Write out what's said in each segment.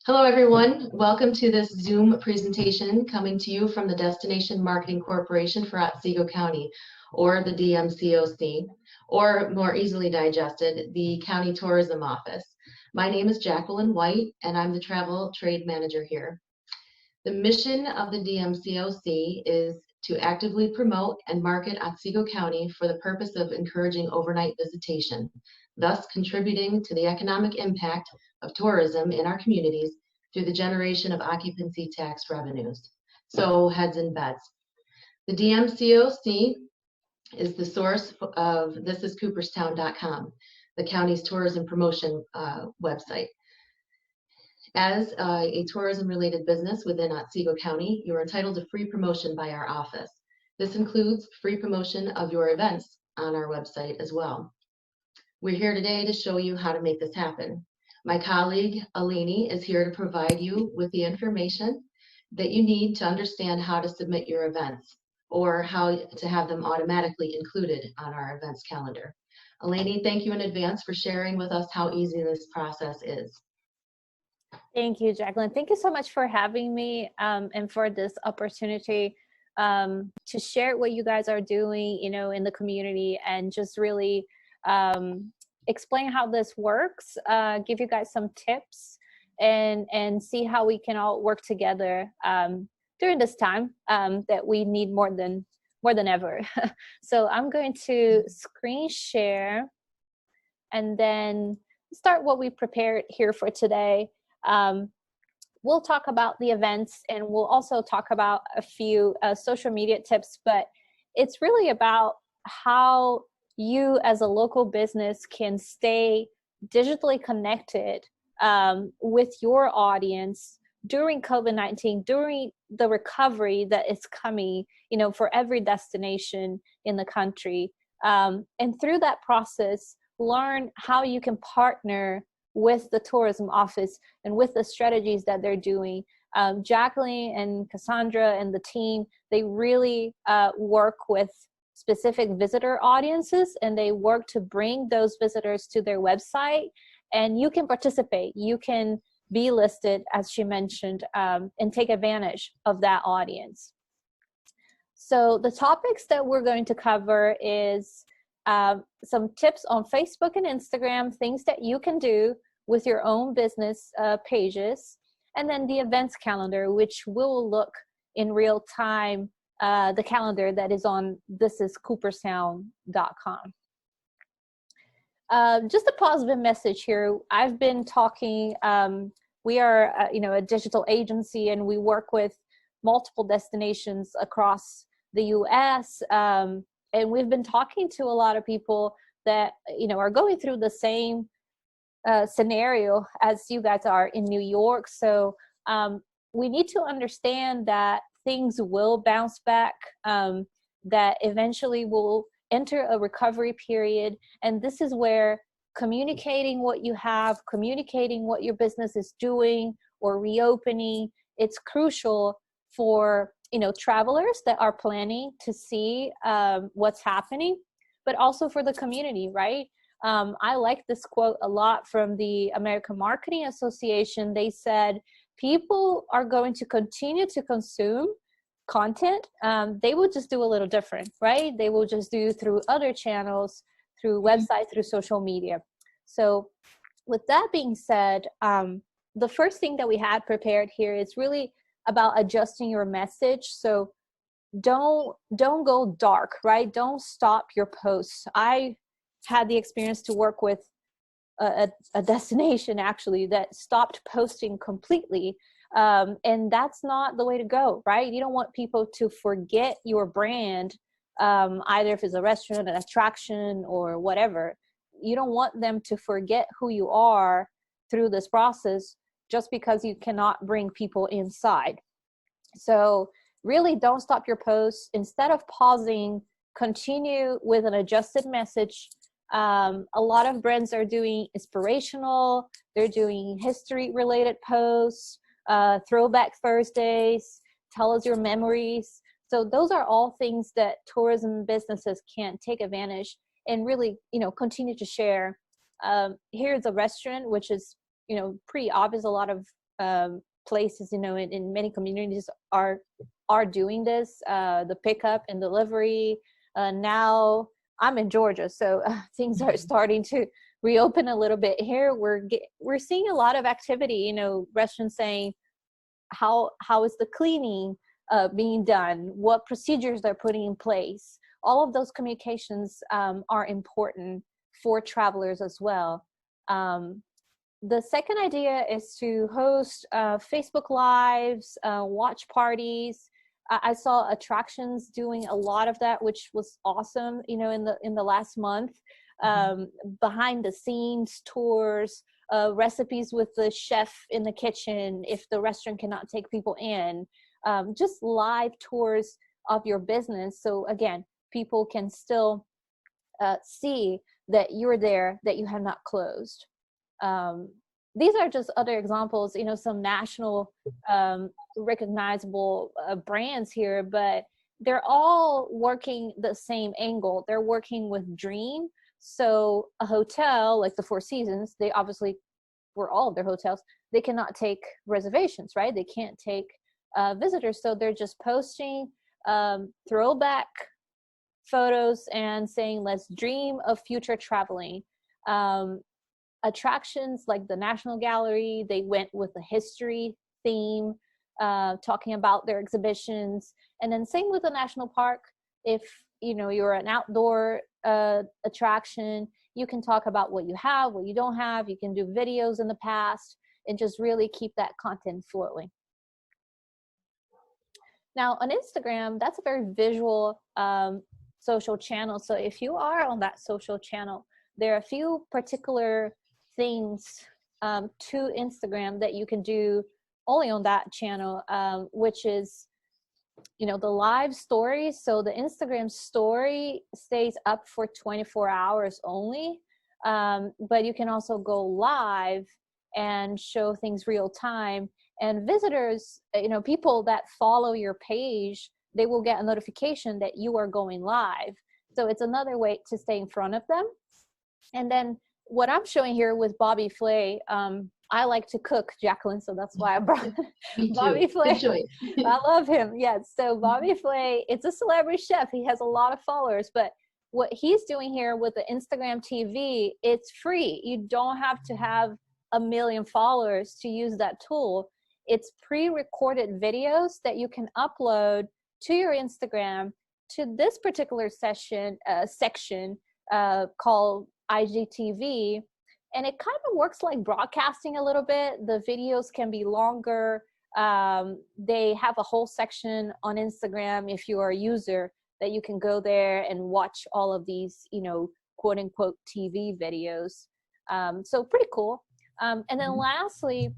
Hello, everyone. Welcome to this Zoom presentation coming to you from the Destination Marketing Corporation for Otsego County, or the DMCOC, or more easily digested, the County Tourism Office. My name is Jacqueline White, and I'm the Travel Trade Manager here. The mission of the DMCOC is to actively promote and market Otsego County for the purpose of encouraging overnight visitation, thus contributing to the economic impact of tourism in our communities through the generation of occupancy tax revenues. So heads and beds. The DMCOC is the source of thisiscooperstown.com, the county's tourism promotion website. As a tourism-related business within Otsego County, you are entitled to free promotion by our office. This includes free promotion of your events on our website as well. We're here today to show you how to make this happen. My colleague, Aline, is here to provide you with the information that you need to understand how to submit your events or how to have them automatically included on our events calendar. Aline, thank you in advance for sharing with us how easy this process is. Thank you, Jacqueline. Thank you so much for having me and for this opportunity to share what you guys are doing, in the community, and just really explain how this works, give you guys some tips, and see how we can all work together during this time that we need more than ever. So I'm going to screen share and then start what we prepared here for today. We'll talk about the events, and we'll also talk about a few social media tips, but it's really about how you as a local business can stay digitally connected with your audience during COVID-19, during the recovery that is coming, for every destination in the country. And through that process, learn how you can partner with the tourism office and with the strategies that they're doing. Jacqueline and Cassandra and the team, they really work with specific visitor audiences, and they work to bring those visitors to their website, and you can participate. You can be listed, as she mentioned, and take advantage of that audience. So the topics that we're going to cover is some tips on Facebook and Instagram, things that you can do with your own business pages, and then the events calendar, which will look in real time, the calendar that is on thisiscooperstown.com. Just a positive message here. I've been talking, we are a digital agency, and we work with multiple destinations across the US, and we've been talking to a lot of people that are going through the same scenario as you guys are in New York. So we need to understand that things will bounce back, that eventually we'll enter a recovery period. And this is where communicating what you have, communicating what your business is doing or reopening, it's crucial for travelers that are planning to see what's happening, but also for the community, right? I like this quote a lot from the American Marketing Association. They said, people are going to continue to consume content. They will just do a little different, right? They will just do through other channels, through websites, through social media. So with that being said, the first thing that we had prepared here is really about adjusting your message. So don't go dark, right? Don't stop your posts. I had the experience to work with a destination actually that stopped posting completely. And that's not the way to go, right? You don't want people to forget your brand, either if it's a restaurant, an attraction, or whatever. You don't want them to forget who you are through this process just because you cannot bring people inside. So really don't stop your posts. Instead of pausing, continue with an adjusted message. A lot of brands are doing inspirational, they're doing history related posts, throwback Thursdays, tell us your memories. So those are all things that tourism businesses can take advantage and really, continue to share. Here's a restaurant, which is, pretty obvious. A lot of places, in many communities are doing this, the pickup and delivery. Now I'm in Georgia, so things are starting to reopen a little bit here. We're seeing a lot of activity, restaurants saying how is the cleaning being done, what procedures they're putting in place. All of those communications are important for travelers as well. The second idea is to host Facebook Lives, watch parties. I saw attractions doing a lot of that, which was awesome. In the last month, behind the scenes tours, recipes with the chef in the kitchen if the restaurant cannot take people in, just live tours of your business. So again, people can still see that you're there, that you have not closed. These are just other examples, some national recognizable brands here, but they're all working the same angle. They're working with Dream. So a hotel like the Four Seasons, they obviously, for all of their hotels, they cannot take reservations, right? They can't take visitors. So they're just posting throwback photos and saying, let's dream of future traveling. Attractions like the National Gallery, they went with a history theme, talking about their exhibitions. And then same with the National Park. If you're an outdoor attraction, you can talk about what you have, what you don't have. You can do videos in the past and just really keep that content flowing. Now on Instagram, that's a very visual social channel. So if you are on that social channel, there are a few particular things to Instagram that you can do only on that channel, which is, the live stories. So the Instagram story stays up for 24 hours only, but you can also go live and show things real time. And visitors, people that follow your page, they will get a notification that you are going live. So it's another way to stay in front of them. And then what I'm showing here with Bobby Flay, I like to cook, Jacqueline, so that's why I brought Bobby Flay. Good choice. I love him. Yes. So Bobby Flay, it's a celebrity chef. He has a lot of followers, but what he's doing here with the Instagram TV, it's free. You don't have to have 1 million followers to use that tool. It's pre-recorded videos that you can upload to your Instagram to this particular section called IGTV. And it kind of works like broadcasting a little bit. The videos can be longer. They have a whole section on Instagram, if you are a user, that you can go there and watch all of these, quote unquote TV videos. So pretty cool. And then lastly,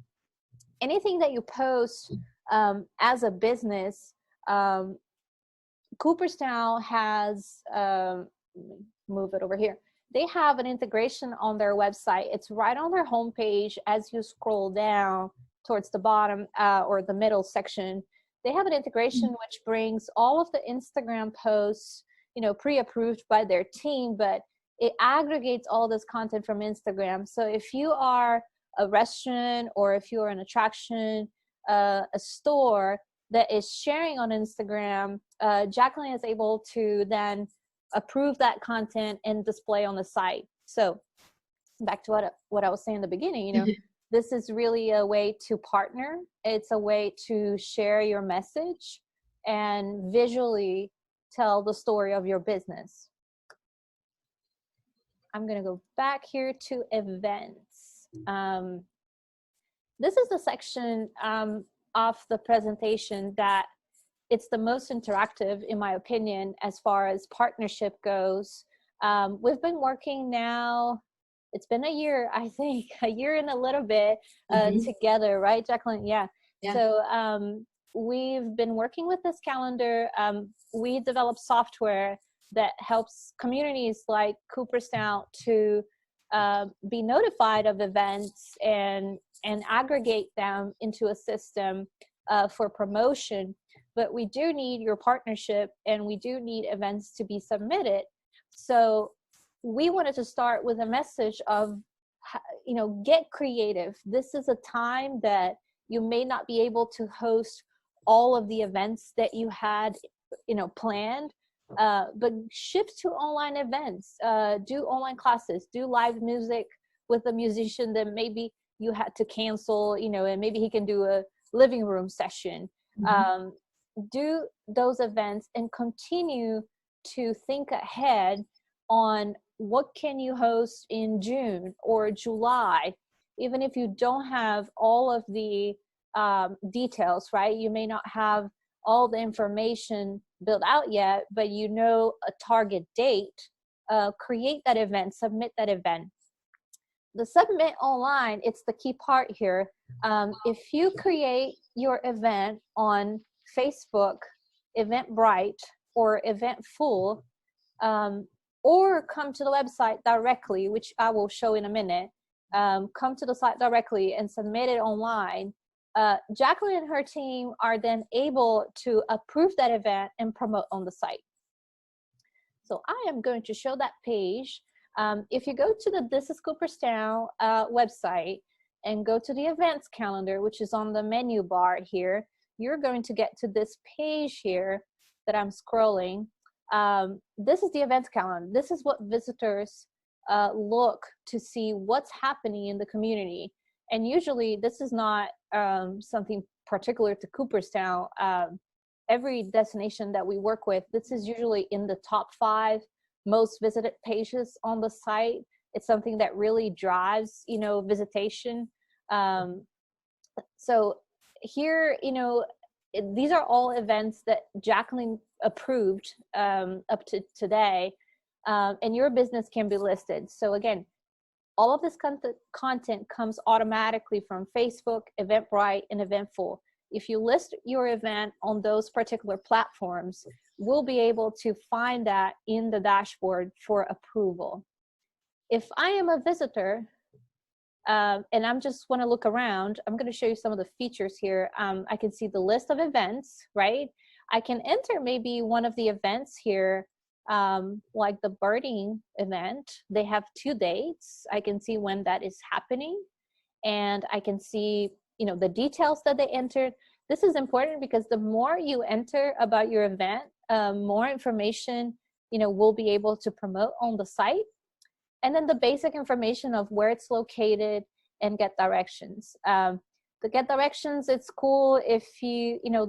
anything that you post as a business, Cooperstown has, move it over here. They have an integration on their website. It's right on their homepage. As you scroll down towards the bottom or the middle section, they have an integration which brings all of the Instagram posts, pre-approved by their team, but it aggregates all this content from Instagram. So if you are a restaurant or if you're an attraction, a store that is sharing on Instagram, Jacqueline is able to then approve that content and display on the site. So back to what I was saying in the beginning, this is really a way to partner. It's a way to share your message and visually tell the story of your business. I'm going to go back here to events. This is the section of the presentation that it's the most interactive, in my opinion, as far as partnership goes. We've been working now, it's been a year, I think, a year and a little bit together, right, Jacqueline? Yeah. So we've been working with this calendar. We developed software that helps communities like Cooperstown to be notified of events and aggregate them into a system for promotion. But we do need your partnership and we do need events to be submitted. So we wanted to start with a message of, get creative. This is a time that you may not be able to host all of the events that you had, planned, but shift to online events, do online classes, do live music with a musician that maybe you had to cancel, and maybe he can do a living room session. Do those events and continue to think ahead on what can you host in June or July, even if you don't have all of the details, right? You may not have all the information built out yet, but a target date. Create that event, submit that event. The submit online, it's the key part here. If you create your event on Facebook, Eventbrite, or Eventful, or come to the website directly, which I will show in a minute, come to the site directly and submit it online, Jacqueline and her team are then able to approve that event and promote on the site. So I am going to show that page. If you go to the This is Cooperstown website and go to the events calendar, which is on the menu bar here, you're going to get to this page here that I'm scrolling. This is the events calendar. This is what visitors look to see what's happening in the community. And usually this is not something particular to Cooperstown. Every destination that we work with, this is usually in the top 5 most visited pages on the site. It's something that really drives, visitation. So here, these are all events that Jacqueline approved up to today, and your business can be listed. So again, all of this content comes automatically from Facebook, Eventbrite, and Eventful. If you list your event on those particular platforms, we'll be able to find that in the dashboard for approval. If I am a visitor, and I'm just want to look around, I'm going to show you some of the features here. I can see the list of events, right? I can enter maybe one of the events here, like the birding event. They have 2 dates. I can see when that is happening, and I can see, the details that they entered. This is important because the more you enter about your event, more information, we'll be able to promote on the site. And then the basic information of where it's located and get directions. The get directions, it's cool if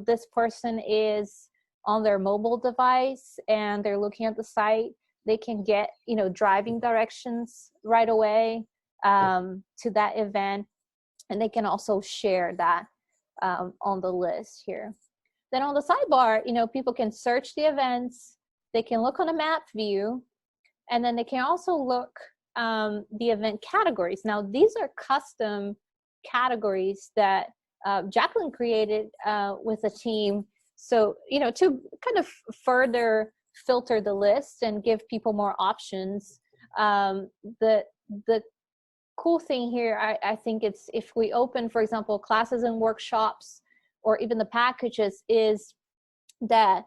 this person is on their mobile device and they're looking at the site, they can get, driving directions right away to that event. And they can also share that on the list here. Then on the sidebar, people can search the events, they can look on a map view, and then they can also look the event categories. Now, these are custom categories that Jacqueline created with a team. So, to kind of further filter the list and give people more options. The cool thing here, I think it's if we open, for example, classes and workshops, or even the packages, is that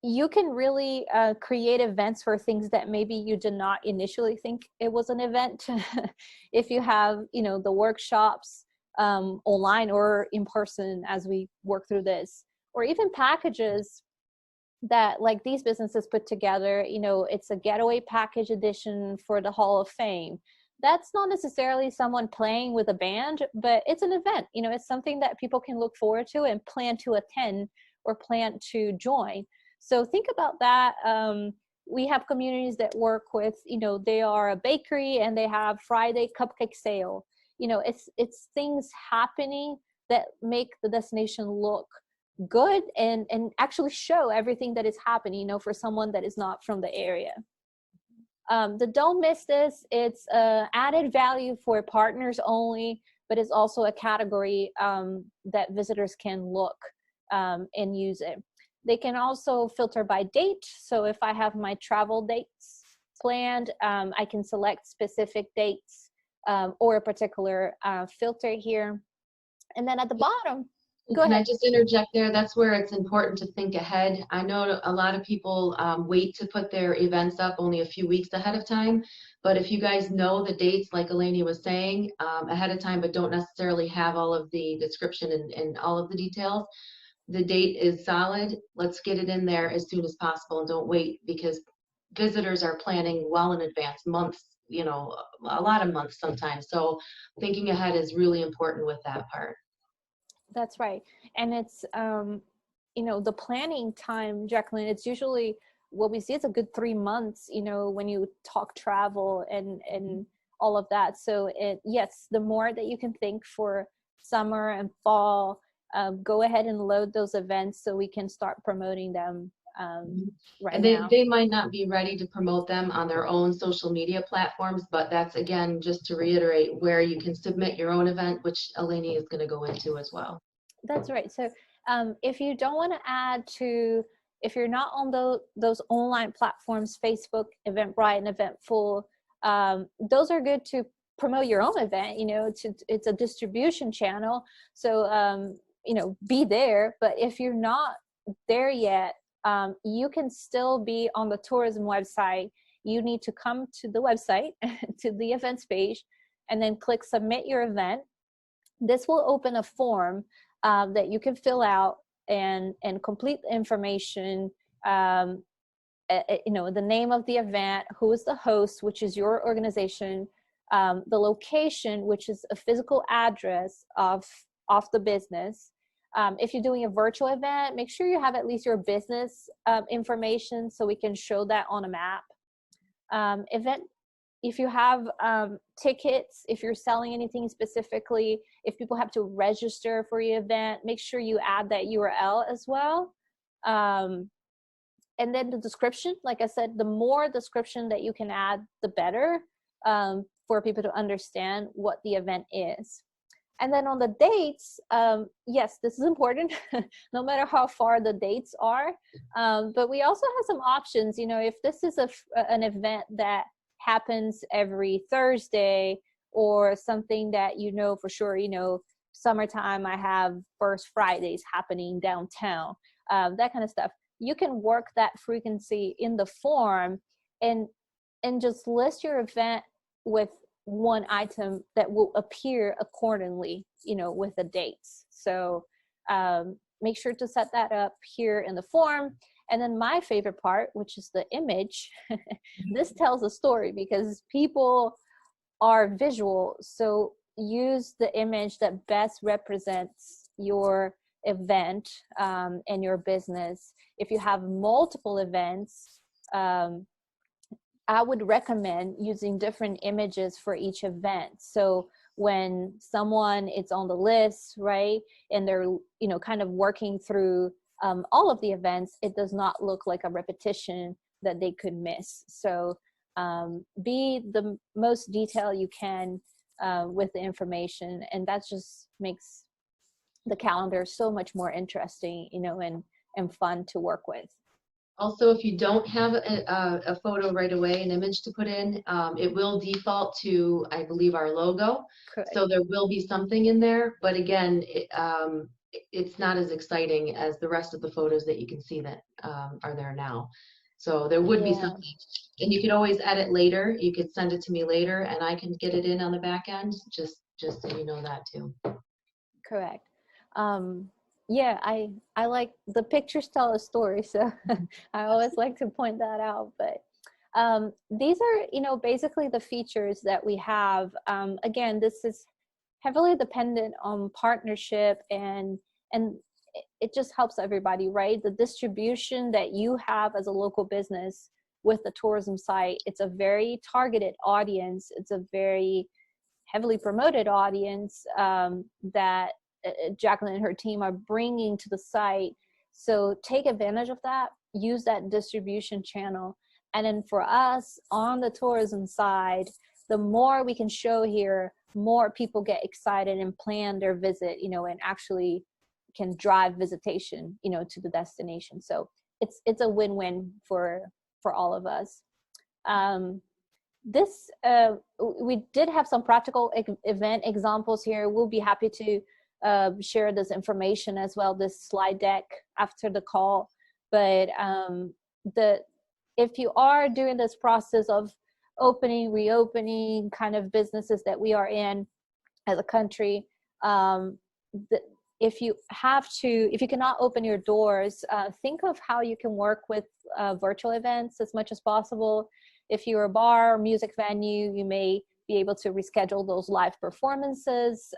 you can really create events for things that maybe you did not initially think it was an event. If you have, the workshops online or in person as we work through this, or even packages that like these businesses put together, it's a getaway package edition for the Hall of Fame. That's not necessarily someone playing with a band, but it's an event. It's something that people can look forward to and plan to attend or plan to join. So think about that. We have communities that work with, they are a bakery and they have Friday cupcake sale. It's things happening that make the destination look good and actually show everything that is happening, for someone that is not from the area. The don't miss this, it's added value for partners only, but it's also a category that visitors can look and use it. They can also filter by date. So if I have my travel dates planned, I can select specific dates or a particular filter here. And then at the bottom. Go Can I ahead. just interject there? That's where it's important to think ahead. I know a lot of people wait to put their events up only a few weeks ahead of time. But if you guys know the dates, like Aline was saying, ahead of time, but don't necessarily have all of the description and all of the details, the date is solid. Let's get it in there as soon as possible and don't wait, because visitors are planning well in advance, months, you know, a lot of months sometimes. So thinking ahead is really important with that part. That's right. And it's, you know, the planning time, Jacqueline, it's usually what we see is a good 3 months, you know, when you talk travel and all of that. So yes, the more that you can think for summer and fall, go ahead and load those events so we can start promoting them right And now. they might not be ready to promote them on their own social media platforms, but that's, again, just to reiterate, where you can submit your own event, which Aline is going to go into as well. That's right. So if you don't want to add to, if you're not on those online platforms, Facebook, Eventbrite, and Eventful, those are good to promote your own event. You know, it's a distribution channel. So, you know, be there. But if you're not there yet, you can still be on the tourism website. You need to come to the website, to the events page, and then click submit your event. This will open a form that you can fill out and complete the information, you know, the name of the event, who is the host, which is your organization, the location, which is a physical address of the business. If you're doing a virtual event, make sure you have at least your business information so we can show that on a map. If you have tickets, if you're selling anything specifically, if people have to register for your event, make sure you add that URL as well. And then the description, like I said, the more description that you can add, the better, for people to understand what the event is. And then on the dates, yes, this is important, no matter how far the dates are. But we also have some options. You know, if this is an event that happens every Thursday, or something that you know for sure, you know, summertime, I have First Fridays happening downtown, that kind of stuff. You can work that frequency in the form and just list your event with one item that will appear accordingly, you know, with the dates. So make sure to set that up here in the form. And then my favorite part, which is the image, this tells a story because people are visual. So use the image that best represents your event and your business. If you have multiple events, I would recommend using different images for each event. So when someone is on the list, right, and they're, you know, kind of working through all of the events, it does not look like a repetition that they could miss. So be the most detailed you can with the information, and that just makes the calendar so much more interesting, you know, and fun to work with. Also, if you don't have a photo right away, an image to put in, it will default to, I believe, our logo. Correct. So there will be something in there, but again, it's not as exciting as the rest of the photos that you can see that are there now. So there would be something, and you could always edit later. You could send it to me later, and I can get it in on the back end. Just so you know that too. Correct. Yeah, I like the pictures tell a story, so I always like to point that out. But these are, you know, basically the features that we have. Again, this is heavily dependent on partnership, and it just helps everybody, right? The distribution that you have as a local business with the tourism site, it's a very targeted audience. It's a very heavily promoted audience that Jacqueline and her team are bringing to the site. So take advantage of that, use that distribution channel. And then for us on the tourism side, the more we can show here, more people get excited and plan their visit, you know, and actually can drive visitation, you know, to the destination. So it's a win-win for all of us. We did have some practical event examples here. We'll be happy to share this information as well, this slide deck after the call. But if you are doing this process of opening, reopening kind of businesses that we are in as a country, if you cannot open your doors, think of how you can work with virtual events as much as possible. If you're a bar or music venue, you may be able to reschedule those live performances.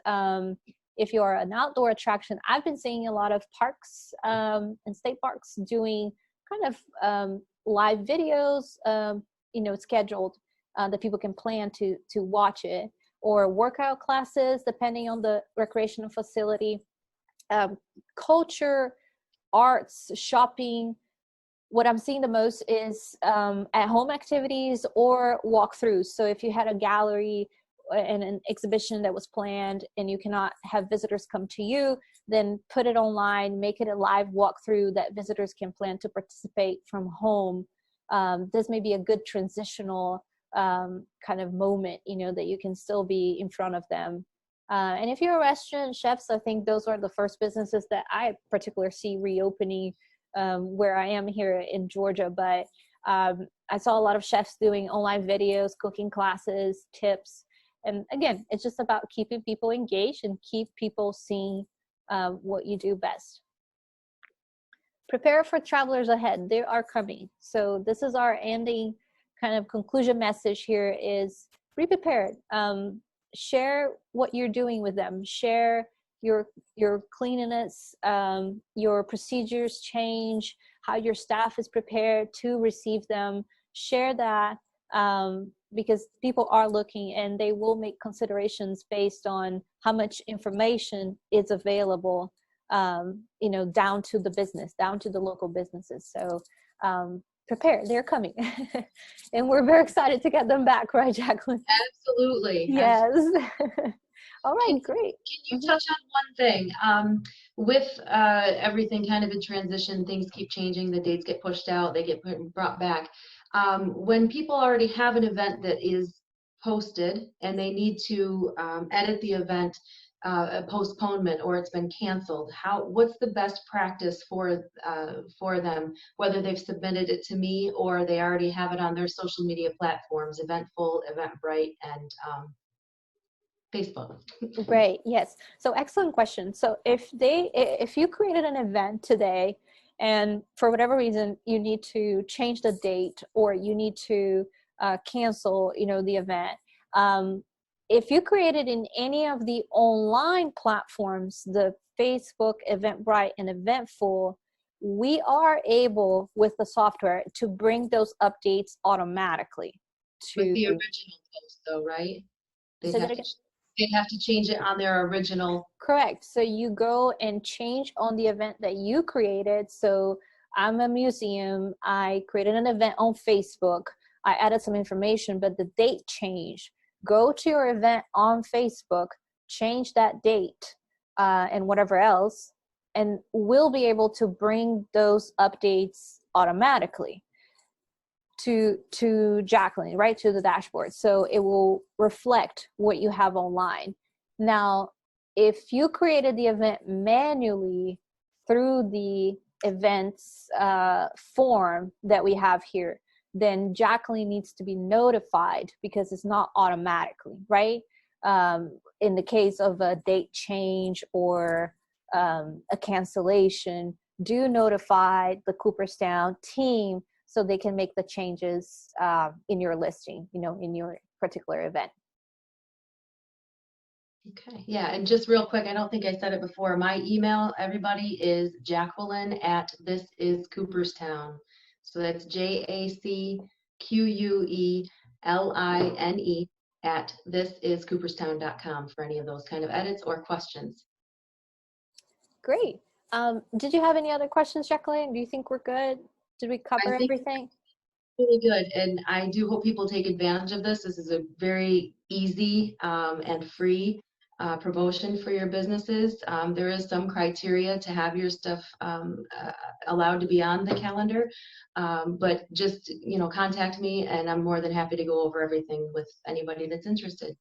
If you're an outdoor attraction, I've been seeing a lot of parks and state parks doing kind of live videos, scheduled that people can plan to watch it, or workout classes, depending on the recreational facility. Culture, arts, shopping. What I'm seeing the most is at-home activities or walkthroughs. So if you had a gallery and an exhibition that was planned and you cannot have visitors come to you, then put it online, make it a live walkthrough that visitors can plan to participate from home. This may be a good transitional kind of moment, that you can still be in front of them. And if you're a restaurant, chefs, I think those are the first businesses that I particularly see reopening where I am here in Georgia. But I saw a lot of chefs doing online videos, cooking classes, tips. And again, it's just about keeping people engaged and keep people seeing what you do best. Prepare for travelers ahead. They are coming. So this is our ending kind of conclusion message here is be prepared. Share what you're doing with them. Share your cleanliness, your procedures change, how your staff is prepared to receive them. Share that because people are looking and they will make considerations based on how much information is available, down to the business, down to the local businesses. So prepare, they're coming. And we're very excited to get them back, right, Jacqueline? Absolutely. Yes. All right, great. Can you touch on one thing? With everything kind of in transition, things keep changing, the dates get pushed out, they get brought back. When people already have an event that is posted and they need to edit the event, a postponement, or it's been canceled, what's the best practice for them, whether they've submitted it to me or they already have it on their social media platforms, Eventful, Eventbrite, and Facebook? Great. Yes. So excellent question. So if you created an event today and for whatever reason you need to change the date or you need to cancel, the event, if you created in any of the online platforms, the Facebook, Eventbrite, and Eventful, we are able with the software to bring those updates automatically. With the original post though, right? They'd have to change it on their original. Correct. So you go and change on the event that you created. So I'm a museum. I created an event on Facebook. I added some information, but the date changed. Go to your event on Facebook, change that date and whatever else, and we'll be able to bring those updates automatically to Jacqueline, right, to the dashboard. So it will reflect what you have online. Now, if you created the event manually through the events form that we have here, then Jacqueline needs to be notified because it's not automatically, right? In the case of a date change or a cancellation, do notify the Cooperstown team so they can make the changes in your listing, in your particular event. Okay, yeah, and just real quick, I don't think I said it before, my email, everybody, is Jacqueline at thisiscooperstown. So that's JACQUELINE at thisiscooperstown.com for any of those kind of edits or questions. Great. Did you have any other questions, Jacqueline? Do you think we're good? Did we cover everything? Really good, and I do hope people take advantage of this. This is a very easy and free promotion for your businesses. There is some criteria to have your stuff allowed to be on the calendar, but just contact me and I'm more than happy to go over everything with anybody that's interested.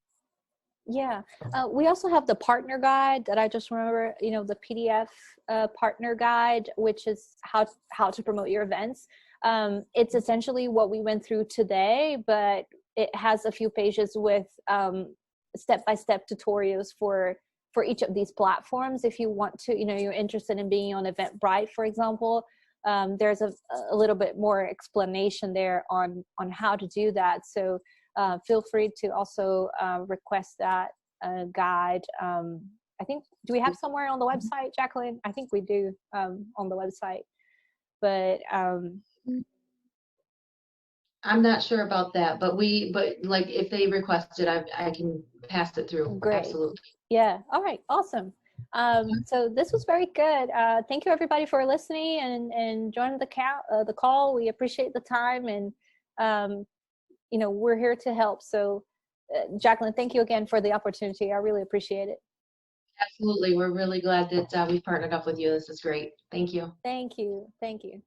Yeah. We also have the partner guide that I just remember, you know, the PDF partner guide, which is how to promote your events. It's essentially what we went through today, but it has a few pages with step-by-step tutorials for each of these platforms. If you want to, you know, you're interested in being on Eventbrite, for example, there's a little bit more explanation there on how to do that. So feel free to also request that guide. I think, do we have somewhere on the website, Jacqueline? I think we do on the website, but I'm not sure about that, but like if they request it, I can pass it through. great. Absolutely. Yeah. All right. Awesome. So this was very good. Thank you everybody for listening and joining the call. We appreciate the time, and you know, we're here to help. So Jacqueline, thank you again for the opportunity. I really appreciate it. Absolutely. We're really glad that we've partnered up with you. This is great. Thank you. Thank you. Thank you.